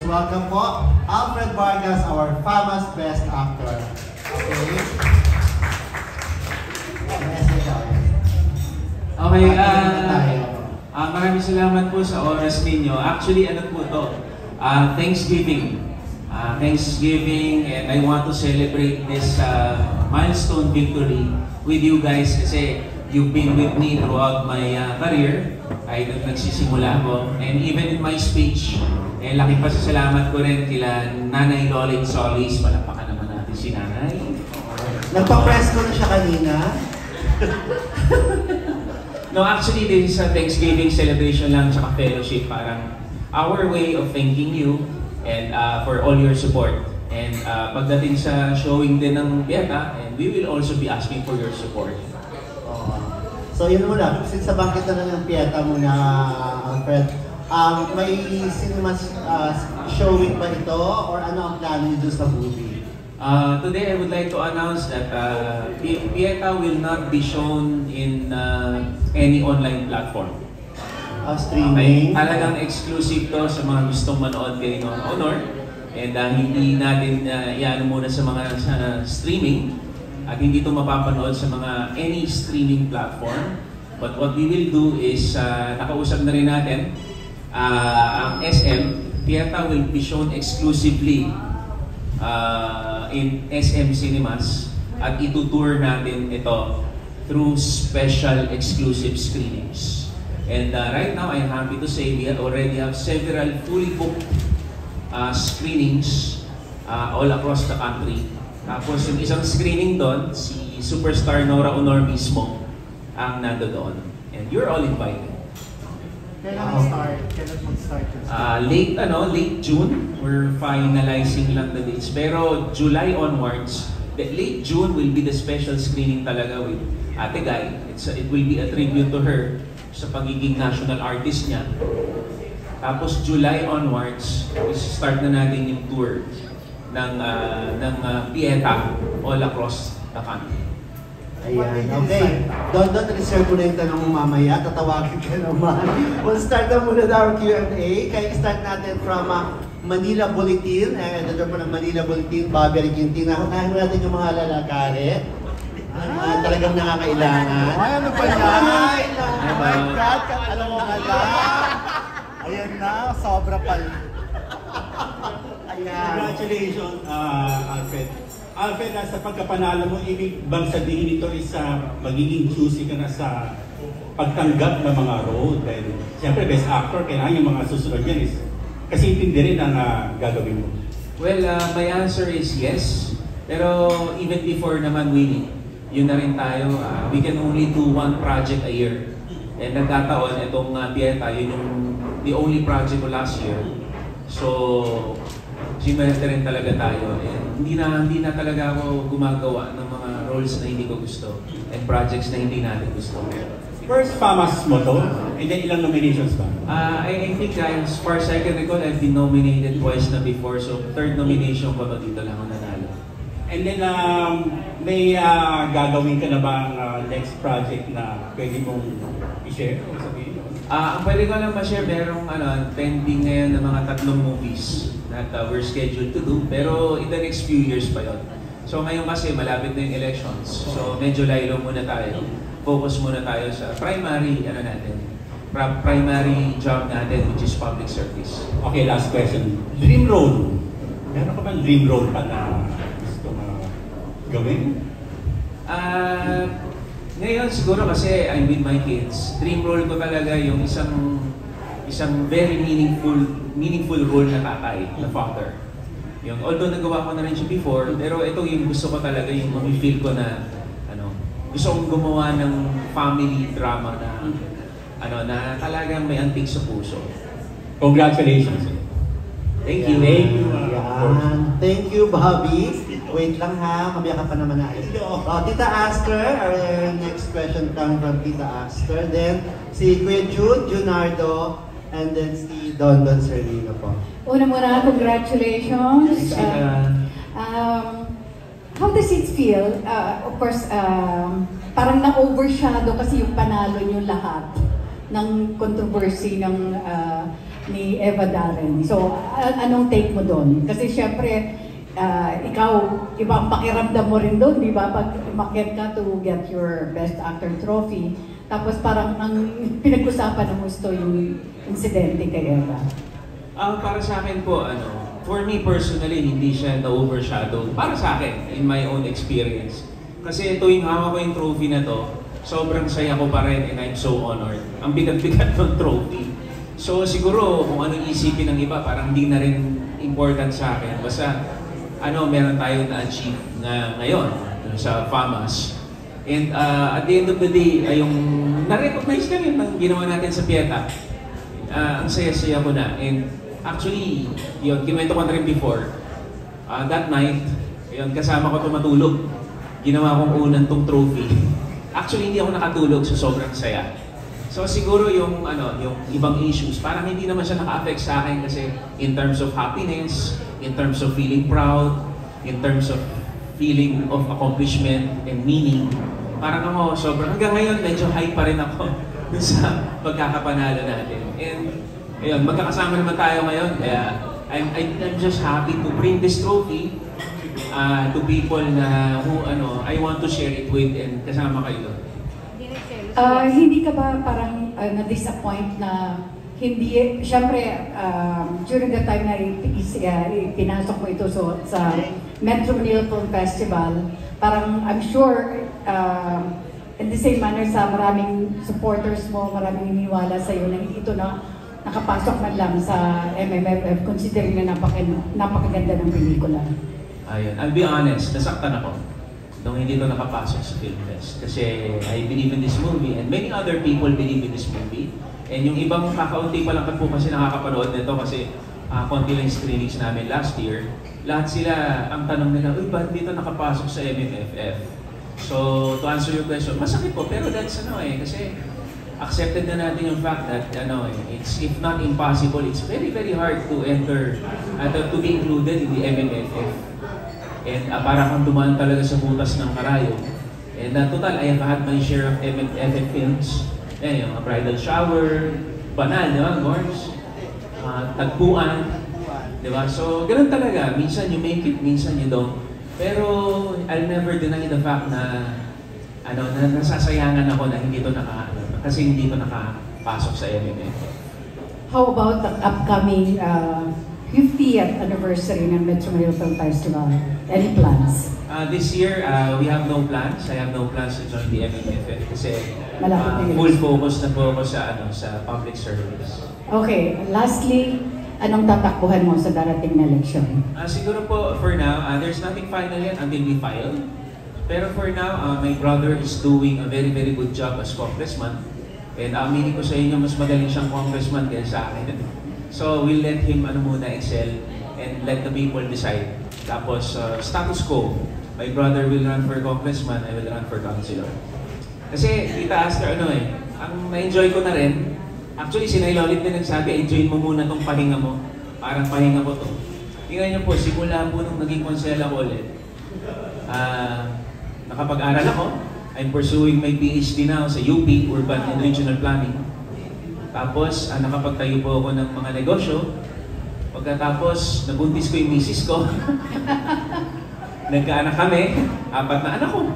welcome po Alfred Vargas, our famous Best Actor. Okay. Okay, maraming salamat po sa oras ninyo. Actually, ano po to? Thanksgiving. Thanksgiving, and I want to celebrate this milestone victory with you guys kasi you've been with me throughout my career. Ay nagsisimula ako. And even in my speech, laking pasasalamat ko rin kila Nanay Lolit Solis. Palapakan naman natin si Nanay. Nagpa-press ko na siya kanina. No, actually, this is a Thanksgiving celebration lang tsaka fellowship. Parang our way of thanking you and for all your support. And pagdating sa showing din ng Pieta, and we will also be asking for your support. So yun muna, since sa bangkit na lang ng Pieta muna, Alfred, may cinema showing ba ito or ano ang plano niyo sa movie? Today I would like to announce that Pieta will not be shown in any online platform. Streaming? Talagang exclusive to sa mga gustong manood kay Honor. And hindi natin iano muna sa mga streaming. At hindi ito mapapanood sa mga any streaming platform. But what we will do is, nakausap na rin natin, ang SM, Pieta will be shown exclusively in SM Cinemas at itutour natin ito through special exclusive screenings. And right now, I'm happy to say we already have several fully booked screenings all across the country. Tapos yung isang screening doon, si superstar Nora Honor mismo ang nando doon. And you're all invited. Kailan mag-start? Kailan mag-start? Late June. We're finalizing lang the dates. Pero July onwards, late June will be the special screening talaga with Ate Guy. It will be a tribute to her sa pagiging national artist niya. Tapos July onwards, start na natin yung tour ng Pieta all across the country. Ayan, okay. Don, reserve ko na yung tanong mo mamaya. Tatawagin ka naman. We'll start na muna our Q&A. Kaya start natin from Manila Bulletin. Editor po ng Manila Bulletin, Bobby Arigintina. Unahin natin yung mga lalakari. Talagang nakakailangan. Ay, ano pa yan? Ay, oh my God! Alam mo pala. Ayan na, sobra pala. Congratulations, Alfred. Alfred, sa pagkapanalo mo, ibig bang sabihin ito is magiging juicy ka na sa pagtanggap ng mga role? Dahil siyempre, best actor, kailangan yung mga susunod yan is kasi hindi rin ang gagawin mo. Well, my answer is yes. Pero even before naman winning, yun na rin tayo. We can only do one project a year. And nagkataon, itong Pieta, yun yung the only project ko last year. So, simulte rin talaga tayo. And hindi na talaga ako gumagawa ng mga roles na hindi ko gusto and projects na hindi natin gusto. First FAMAS mo to? And then ilang nominations ba? I think as far as I can recall, I've been nominated twice na before. So, third nomination ko dito lang ako nanalo. And then, may gagawin ka na ba ang next project na pwede mong i-share o sabihin? Ang pwede ko lang ma-share, merong pending ngayon ng mga 3 movies that we're scheduled to do. Pero in the next few years pa yun. So ngayon kasi malapit na yung elections. So medyo laylo muna tayo. Focus muna tayo sa primary job natin, which is public service. Okay, last question. Dream role. Meron ka bang dream role pa na gusto gawin? Ngayon siguro kasi I'm with my kids. Dream role ko talaga yung isang very meaningful role na tatay, na father. Yung although nagawa ko na rin siya before, pero ito yung gusto ko talaga, yung feel ko na gusto kong gumawa ng family drama na talagang may antig sa puso. Congratulations. Thank you. Thank you. Thank you, Bobby. Wait lang ha, mamaya ka pa naman na. Tita Aster, our next question comes from Tita Aster. Then si Kuya Junardo, and then si Don Serlino po. Una-muna, congratulations. How does it feel? Of course, parang na-overshadow kasi yung panalo nyo lahat ng controversy ng ni Eva Darren. So, anong take mo doon? Kasi syempre, ikaw, iba ang pakiramdam mo rin doon, di ba? Pag umakyat ka to get your Best Actor trophy, tapos parang ang pinag-usapan ng gusto yung insidente kay Eva. Para sa akin po, for me personally, hindi siya na-overshadow. Para sa akin, in my own experience. Kasi tuwing hawak ko yung trophy na to, sobrang saya ko pa rin and I'm so honored. Ang bigat-bigat ng trophy. So siguro kung anong isipin ng iba, parang hindi na rin important sa akin. Basta meron tayong na-achieve na ngayon sa FAMAS. And at the end of the day, yung na-recognize na rin ng ginawa natin sa Pieta. Ang saya-saya ko na. And actually, yun, kinuwento ko na rin before. That night, yun, kasama ko tumatulog. Ginawa kong unang tong trophy. Actually, hindi ako nakatulog sa sobrang saya. So siguro yung ibang issues, parang hindi naman siya naka-affect sa akin kasi in terms of happiness, in terms of feeling proud, in terms of feeling of accomplishment and meaning, parang ako sobrang, hanggang ngayon medyo high pa rin ako sa pagkakapanalo natin. And ayun, magkakasama naman tayo ngayon, kaya I'm just happy to bring this trophy to people na who I want to share it with and kasama kayo doon. Hindi ka ba parang na-disappoint na hindi, syempre, during the time na pinasok mo ito sa Metro Manila Film Festival, parang I'm sure, in the same manner sa maraming supporters mo, maraming iniwala sa iyo na hindi ito na nakapasok man lang sa MMFF, considering na napakaganda ng pelikula. Ayun, I'll be honest, nasaktan ako nung hindi ito nakapasok sa Film Fest. Kasi I believe in this movie and many other people believe in this movie. And yung ibang kakaunti pa lang po kasi nakakapanood nito kasi konti lang screenings namin last year. Lahat sila, ang tanong nila, uy, ba't dito nakapasok sa MMFF? So, to answer your question, masakit po, pero that's kasi accepted na natin yung fact that it's if not impossible, it's very very hard to enter to be included in the MMFF. And parang kang dumaan talaga sa butas ng karayo. And total, I have had my share of MMFF films. Yung Bridal Shower, Banal, di ba, Gorge? Tagpuan, di ba? So, ganun talaga. Minsan you make it, minsan you don't. Pero I'll never deny the fact na nasasayangan ako na hindi to kasi hindi to nakapasok sa MMFF. How about the upcoming 50th anniversary ng Metro Manila Film Festival? Any plans? This year, we have no plans. I have no plans to join the MMFF kasi full focus na po ako sa public service. Okay, lastly, anong tatakbuhan mo sa darating na eleksyon? Siguro po, for now, there's nothing final yet until we file. Pero for now, my brother is doing a very very good job as congressman. And aminin ko sa inyo, mas magaling siyang congressman kaysa sa akin. So we'll let him muna excel and let the people decide. Tapos status quo, my brother will run for congressman, I will run for councilor. Kasi Tita Aster, ang na-enjoy ko na rin, actually si Nay Lolit din nagsabi, enjoy mo muna tong pahinga mo. Parang pahinga ko to. Tingnan niyo po, simula po nung naging konsela ko ulit, nakapag-aral ako. I'm pursuing my PhD now sa UP, Urban and Regional Planning. Tapos, nakapagtayo po ako ng mga negosyo. Pagkatapos, nabuntis ko yung misis ko. Nagkaanak kami, 4 na anak ko.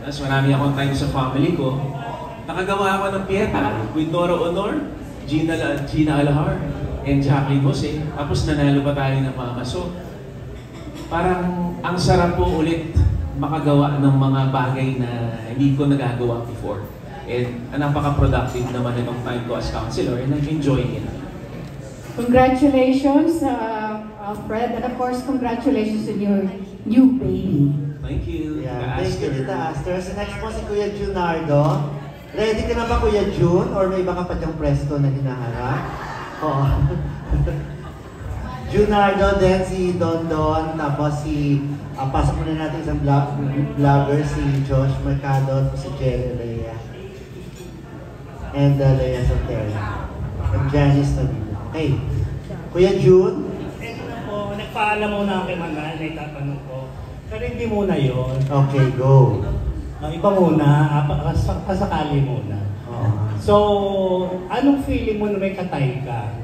Tapos marami akong time sa family ko. Nakagawa ako ng Pieta with Nora Honor, Gina Alahar, and Jacqueline Jose. Tapos nanalo pa tayo ng mama. So, parang ang sarap po ulit makagawa ng mga bagay na hindi ko nagagawa before. And napaka-productive naman itong time ko as councilor and I'm enjoying it. Congratulations, Fred, and of course, congratulations on your new baby. Thank you. Yeah, thank you, Tita Aster. So next po si Kuya Junardo. Ready ka na ba, Kuya Jun? Or may iba ka pa diyang presto na hinaharap? Oo. Junardo, then si Don Don, tapos pasok muna natin isang vlogger, si Josh Mercado, si Jerry Lea. And Lea Sotera. And Janice Nabilo. Hey, Kuya Jun? Ito na po, nagpaalam muna ako kay Manal na itatanong ko. Pero hindi muna yun. Okay, go. Iba muna, pasakali muna. Oh. So, anong feeling mo na may katay ka?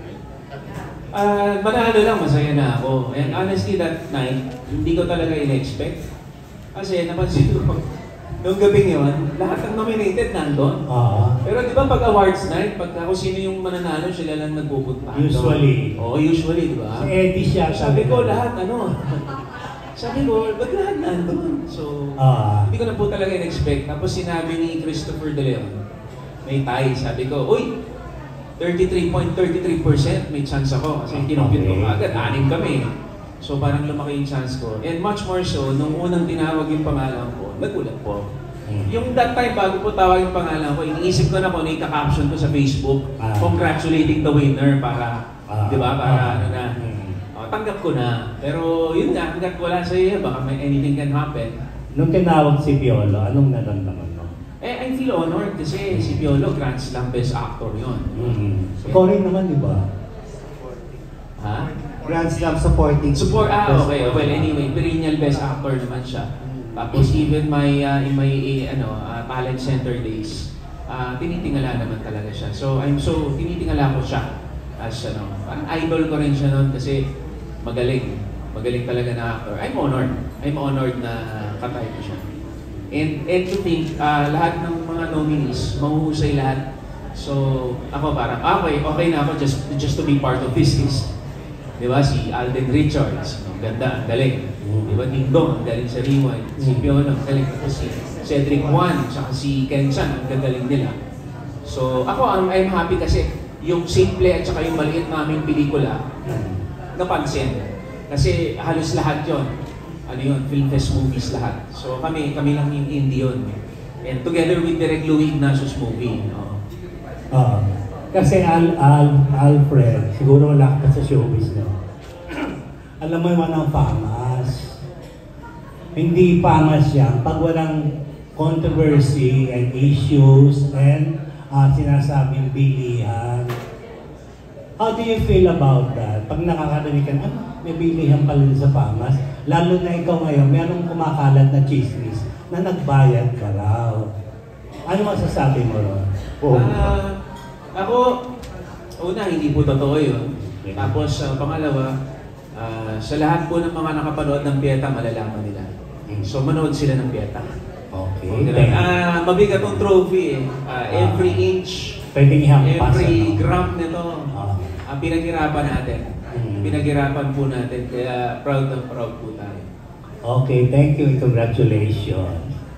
Manalo lang, masaya na ako. And honestly, that night, hindi ko talaga in-expect. Kasi napansin ko, noong gabing yun, lahat ng nominated nandun. Pero di ba pag awards night, pag kung sino yung mananalo, sila lang nagpupunta. Usually. Oo, usually, di ba? Si Eddie siya. Sabi ko, lahat sabi ko, ba't lahat nandun? So, hindi ko na po talaga in-expect. Tapos sinabi ni Christopher De Leon, may tie, sabi ko, uy, 33.33% may chance ako. Kasi kinumpit ko agad, 6 kami. So parang lumaki yung chance ko. And much more so, nung unang tinawag yung pangalan ko, nagulat po. Yung that time, bago po tawag yung pangalan ko, iniisip ko na po, caption ko sa Facebook, congratulating the winner para, di ba, para ano na. Tanggap ko na. Pero yun nga, hanggat wala sa iyo, baka may anything can happen. Nung tinawag si Piolo, anong naramdaman mo? I feel honored kasi si Piolo, Grand Slam Best Actor yun. Cory naman, di ba? Ha? Grand Slam supporting. Okay. Well, anyway, perennial Best Actor naman siya. Tapos even in my talent center days, tinitingala naman talaga siya. So tinitingala ko siya as parang idol ko rin siya noon kasi magaling talaga na actor. I'm honored na katay ko siya. And to think, lahat ng mga nominees, mahuhusay lahat. So ako parang, okay na ako just to be part of this list. Di ba? Si Alden Richards, ang ganda, ang galing. Di ba? Ding Dong, ang galing sa Rewind. Si Piolo, ang galing. Tapos si Cedric Juan, saka si Ken Chan, ang gagaling nila. So ako, I'm happy kasi yung simple at saka yung maliit naming pelikula, napansin. Kasi halos lahat yon, Film Fest movies lahat. So kami lang yung indie yun. And together with Direk Louie Ignacio's movie. Kasi Alfred, siguro wala ka sa showbiz, no? Alam mo naman ang pamas. Hindi pamas yan pag walang controversy and issues and sinasabing bilihan. How do you feel about that? Pag nakakarinig ka, may bilihan pala sa pamas. Lalo na ikaw ngayon, mayroong kumakalat na chismis na nagbayad ka raw. Ano masasabi mo ron? Ako, una, hindi po totoo yun. Tapos, pangalawa, sa lahat po ng mga nakapanood ng Pieta, malalaman nila. So, manood sila ng Pieta. Okay. Mabigat ang trophy eh. Every inch, every gram nito, pinaghirapan natin. Pinaghirapan po natin. Kaya proud po tayo. Okay, thank you and congratulations.